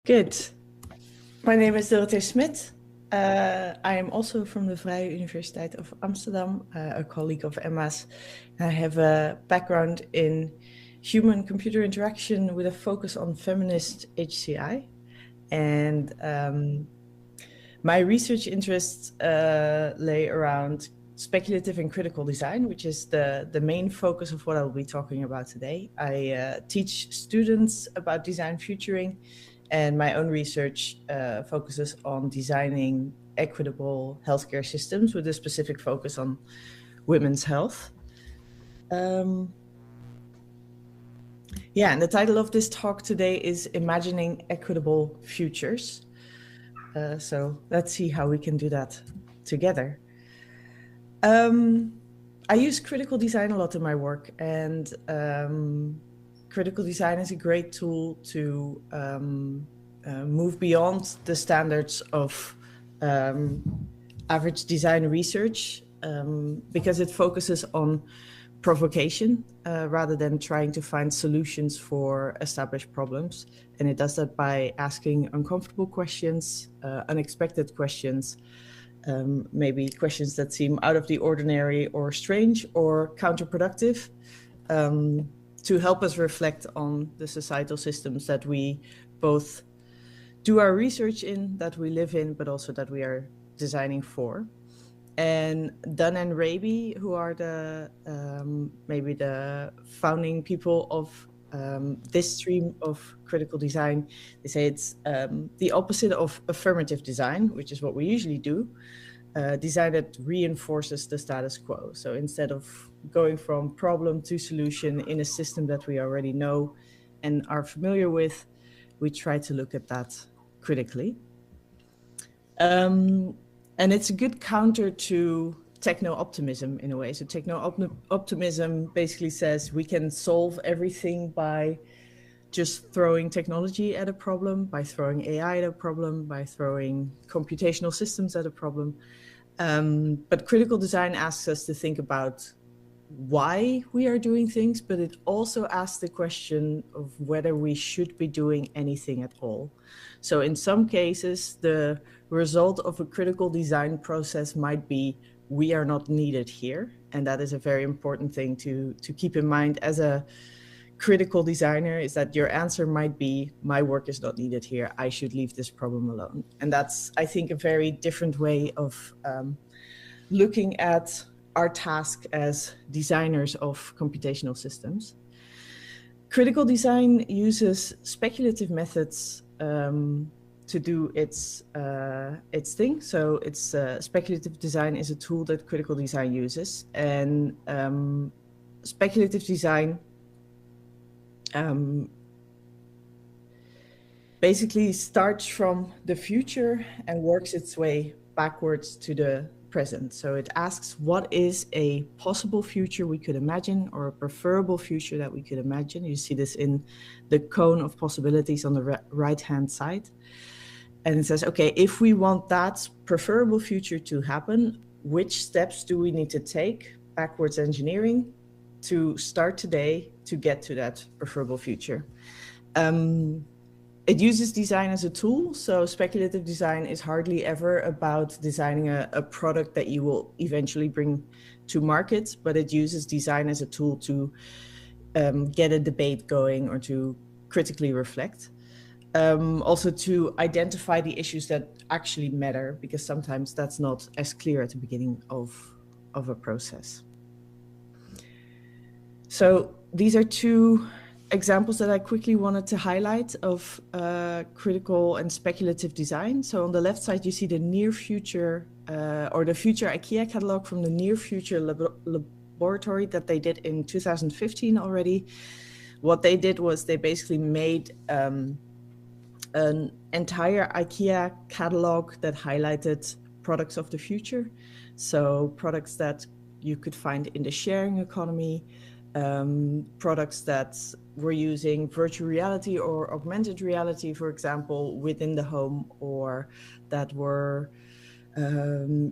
Good. My name is Dorothe Smit. I am also from the Vrije Universiteit of Amsterdam, a colleague of Emma's. I have a background in human-computer interaction with a focus on feminist HCI. And my research interests lay around speculative and critical design, which is the main focus of what I'll be talking about today. I teach students about design futuring, and my own research focuses on designing equitable healthcare systems with a specific focus on women's health. And the title of this talk today is Imagining Equitable Futures. So let's see how we can do that together. I use critical design a lot in my work, and critical design is a great tool to move beyond the standards of average design research because it focuses on provocation rather than trying to find solutions for established problems. And it does that by asking uncomfortable questions, unexpected questions, maybe questions that seem out of the ordinary or strange or counterproductive, to help us reflect on the societal systems that we both do our research in, that we live in, but also that we are designing for. And Dunn and Raby, who are the maybe the founding people of this stream of critical design, they say it's the opposite of affirmative design, which is what we usually do, design that reinforces the status quo. So instead of going from problem to solution in a system that we already know and are familiar with, we try to look at that critically. And it's a good counter to techno-optimism in a way. So techno-optimism basically says we can solve everything by just throwing technology at a problem, by throwing AI at a problem, by throwing computational systems at a problem. But critical design asks us to think about why we are doing things, but it also asks the question of whether we should be doing anything at all. So in some cases, the result of a critical design process might be we are not needed here. And that is a very important thing to keep in mind as a critical designer, is that your answer might be, my work is not needed here, I should leave this problem alone. And that's, I think, a very different way of looking at our task as designers of computational systems. Critical design uses speculative methods to do its thing. So it's speculative design is a tool that critical design uses, and speculative design basically starts from the future and works its way backwards to the present. So it asks, what is a possible future we could imagine, or a preferable future that we could imagine? You see this in the cone of possibilities on the right-hand side. And it says, okay, if we want that preferable future to happen, which steps do we need to take, backwards engineering, to start today to get to that preferable future? It uses design as a tool. So speculative design is hardly ever about designing a product that you will eventually bring to market, but it uses design as a tool to get a debate going or to critically reflect. Also to identify the issues that actually matter, because sometimes that's not as clear at the beginning of a process. So these are two examples that I quickly wanted to highlight of critical and speculative design. So on the left side, you see the near future or the future IKEA catalog from the near future laboratory that they did in 2015 already. What they did was they basically made an entire IKEA catalog that highlighted products of the future. So products that you could find in the sharing economy, products that were using virtual reality or augmented reality, for example, within the home, or that were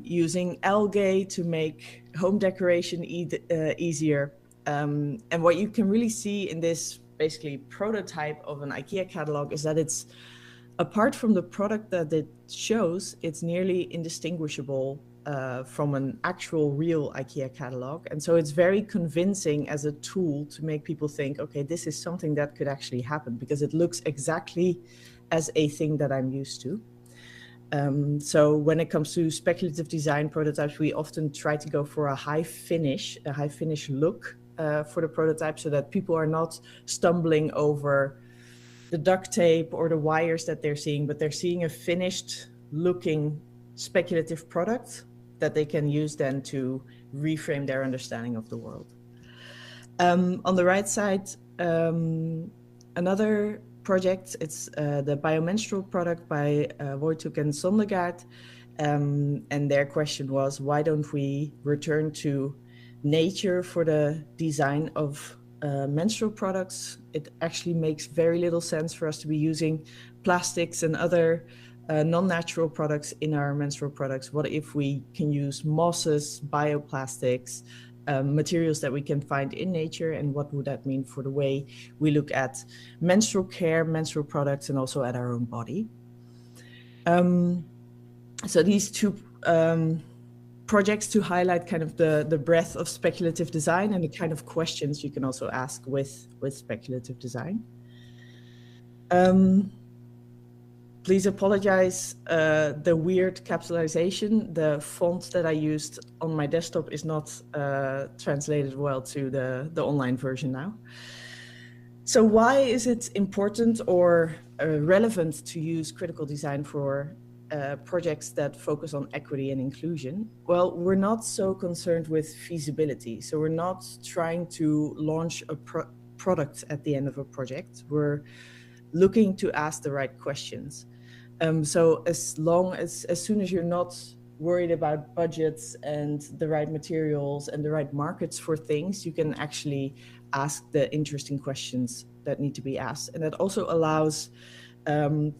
using algae to make home decoration easier. And what you can really see in this basically prototype of an IKEA catalog is that it's apart from the product that it shows, it's nearly indistinguishable from an actual real IKEA catalog. And so it's very convincing as a tool to make people think, okay, this is something that could actually happen because it looks exactly as a thing that I'm used to. So when it comes to speculative design prototypes, we often try to go for a high finish look for the prototype, so that people are not stumbling over the duct tape or the wires that they're seeing, but they're seeing a finished looking speculative product that they can use then to reframe their understanding of the world. On the right side, another project, it's the biomenstrual product by Wojtuk and Sondergaard. And their question was, why don't we return to nature for the design of menstrual products? It actually makes very little sense for us to be using plastics and other non-natural products in our menstrual products. What if we can use mosses, bioplastics, materials that we can find in nature, and what would that mean for the way we look at menstrual care, menstrual products, and also at our own body? So these two projects to highlight kind of the breadth of speculative design and the kind of questions you can also ask with speculative design. Please apologize, the weird capitalization. The font that I used on my desktop is not translated well to the online version now. So why is it important or relevant to use critical design for projects that focus on equity and inclusion? Well, we're not so concerned with feasibility. So we're not trying to launch a product at the end of a project. We're looking to ask the right questions. So as soon as you're not worried about budgets and the right materials and the right markets for things, you can actually ask the interesting questions that need to be asked. And that also allows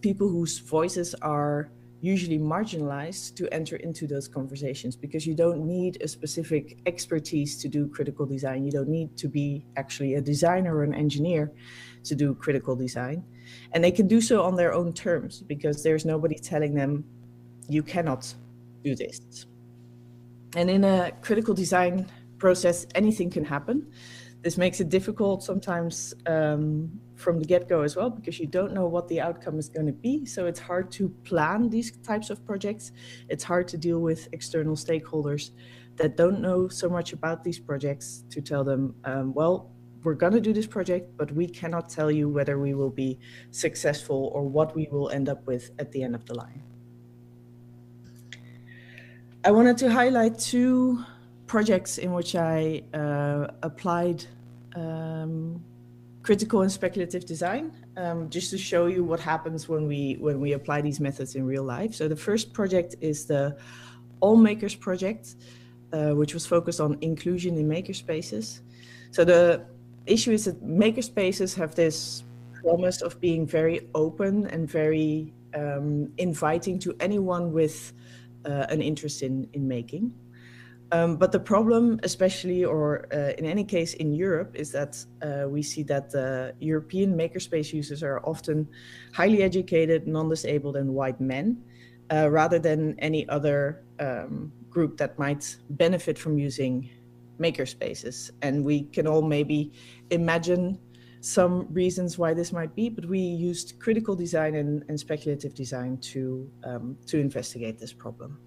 people whose voices are usually marginalized to enter into those conversations, because you don't need a specific expertise to do critical design. You don't need to be actually a designer or an engineer to do critical design. And they can do so on their own terms, because there's nobody telling them you cannot do this. And in a critical design process, anything can happen. This makes it difficult sometimes from the get-go as well, because you don't know what the outcome is going to be. So it's hard to plan these types of projects. It's hard to deal with external stakeholders that don't know so much about these projects to tell them, well, we're going to do this project, but we cannot tell you whether we will be successful or what we will end up with at the end of the line. I wanted to highlight two projects in which I applied critical and speculative design, just to show you what happens when we apply these methods in real life. So the first project is the All Makers project, which was focused on inclusion in makerspaces. So the issue is that makerspaces have this promise of being very open and very inviting to anyone with an interest in making. But the problem, especially, or in any case in Europe, is that we see that the European makerspace users are often highly educated, non-disabled, and white men, rather than any other group that might benefit from using makerspaces. And we can all maybe imagine some reasons why this might be, but we used critical design and speculative design to investigate this problem.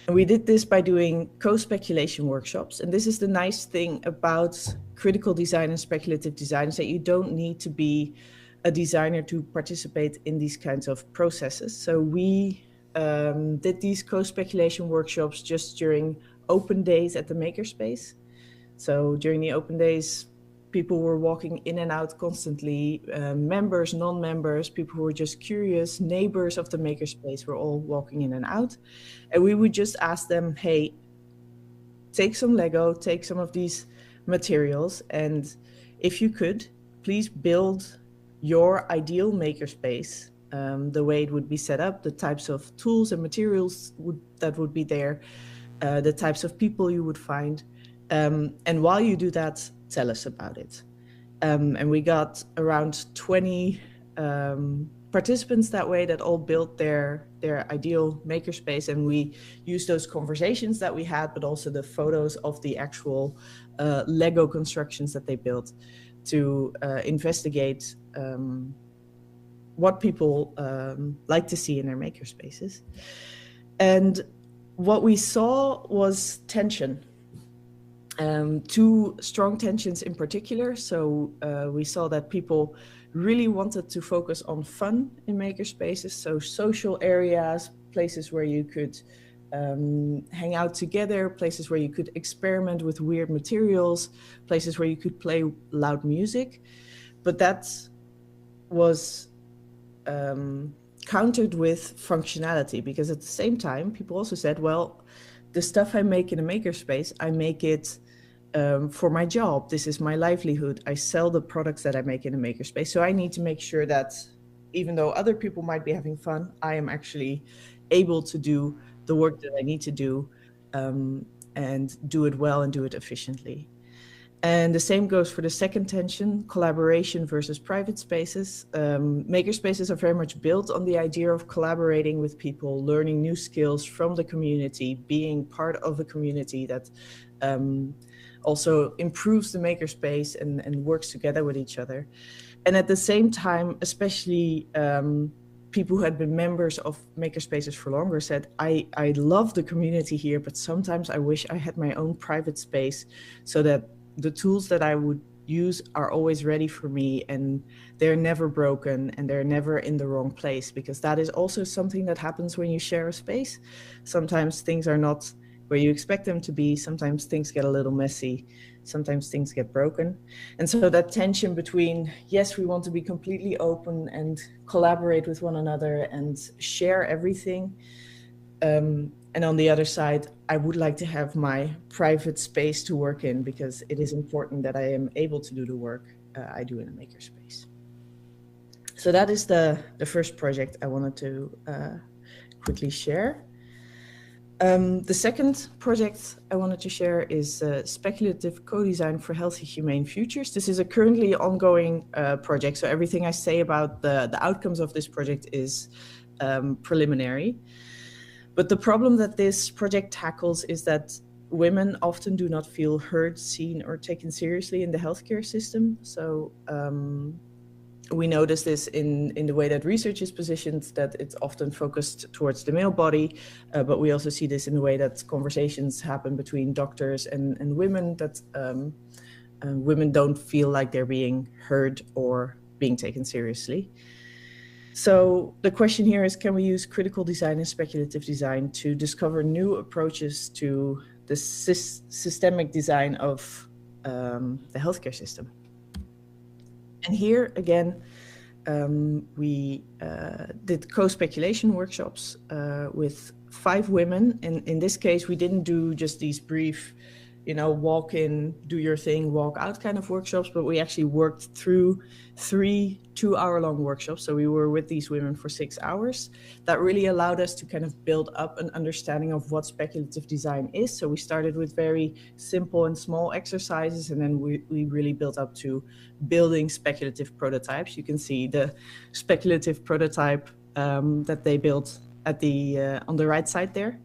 And we did this by doing co-speculation workshops. And this is the nice thing about critical design and speculative design, is that you don't need to be a designer to participate in these kinds of processes. So we did these co-speculation workshops just during open days at the makerspace. So during the open days, people were walking in and out constantly, members, non-members, people who were just curious, neighbors of the makerspace were all walking in and out. And we would just ask them, hey, take some Lego, take some of these materials, and if you could, please build your ideal makerspace, the way it would be set up, the types of tools and materials that would be there, the types of people you would find. And while you do that, tell us about it. And we got around 20 participants that way that all built their ideal makerspace, and we used those conversations that we had, but also the photos of the actual Lego constructions that they built to investigate what people like to see in their makerspaces. And what we saw was tension. Two strong tensions in particular. So we saw that people really wanted to focus on fun in makerspaces, so social areas, places where you could hang out together, places where you could experiment with weird materials, places where you could play loud music. But that was countered with functionality, because at the same time, people also said, well, the stuff I make in a makerspace, I make it for my job. This is my livelihood. I sell the products that I make in a makerspace. So I need to make sure that even though other people might be having fun, I am actually able to do the work that I need to do, and do it well and do it efficiently. And the same goes for the second tension, collaboration versus private spaces. Makerspaces are very much built on the idea of collaborating with people, learning new skills from the community, being part of a community that also improves the makerspace and works together with each other. And at the same time, especially people who had been members of makerspaces for longer said, I love the community here, but sometimes I wish I had my own private space so that the tools that I would use are always ready for me and they're never broken and they're never in the wrong place, because that is also something that happens when you share a space. Sometimes things are not where you expect them to be. Sometimes things get a little messy. Sometimes things get broken. And so that tension between, yes, we want to be completely open and collaborate with one another and share everything. And on the other side, I would like to have my private space to work in, because it is important that I am able to do the work I do in a makerspace. So that is the first project I wanted to quickly share. The second project I wanted to share is speculative co-design for healthy, humane futures. This is a currently ongoing project, so everything I say about the outcomes of this project is preliminary. But the problem that this project tackles is that women often do not feel heard, seen, or taken seriously in the healthcare system. So we notice this in the way that research is positioned, that it's often focused towards the male body, but we also see this in the way that conversations happen between doctors and women, that women don't feel like they're being heard or being taken seriously. So the question here is, can we use critical design and speculative design to discover new approaches to the systemic design of the healthcare system? And here again, we did co-speculation workshops with 5 women. And in this case, we didn't do just these brief, walk in, do your thing, walk out kind of workshops, but we actually worked through 3 2-hour-long workshops. So we were with these women for 6 hours. That really allowed us to kind of build up an understanding of what speculative design is. So we started with very simple and small exercises, and then we really built up to building speculative prototypes. You can see the speculative prototype that they built at the on the right side there.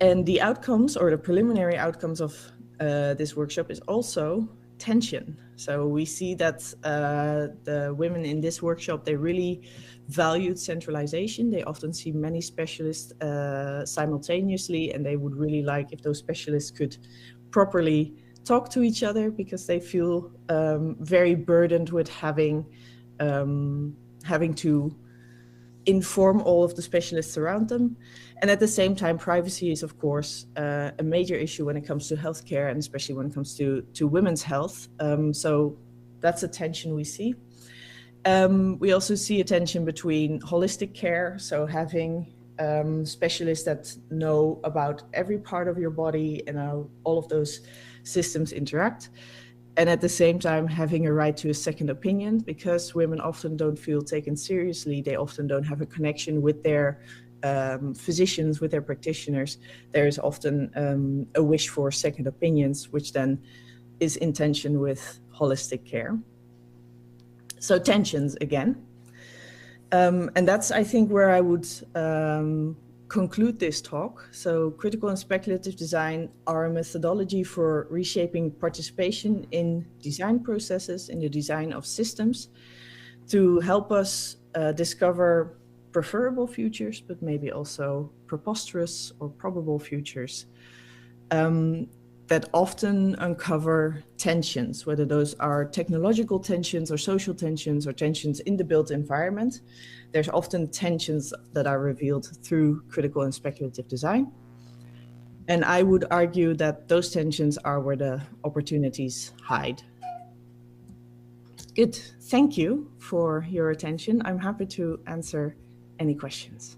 And the outcomes, or the preliminary outcomes of this workshop, is also tension. So we see that the women in this workshop, they really valued centralization. They often see many specialists simultaneously, and they would really like if those specialists could properly talk to each other, because they feel very burdened with having to inform all of the specialists around them. And at the same time, privacy is, of course, a major issue when it comes to healthcare, and especially when it comes to women's health. So that's a tension we see. We also see a tension between holistic care, so having specialists that know about every part of your body and how all of those systems interact. And at the same time, having a right to a second opinion, because women often don't feel taken seriously. They often don't have a connection with their physicians, with their practitioners. There is often a wish for second opinions, which then is in tension with holistic care. So tensions again. And that's, I think, where I would conclude this talk. So critical and speculative design are a methodology for reshaping participation in design processes, in the design of systems, to help us discover preferable futures, but maybe also preposterous or probable futures that often uncover tensions, whether those are technological tensions or social tensions or tensions in the built environment. There's often tensions that are revealed through critical and speculative design. And I would argue that those tensions are where the opportunities hide. Good, thank you for your attention. I'm happy to answer any questions.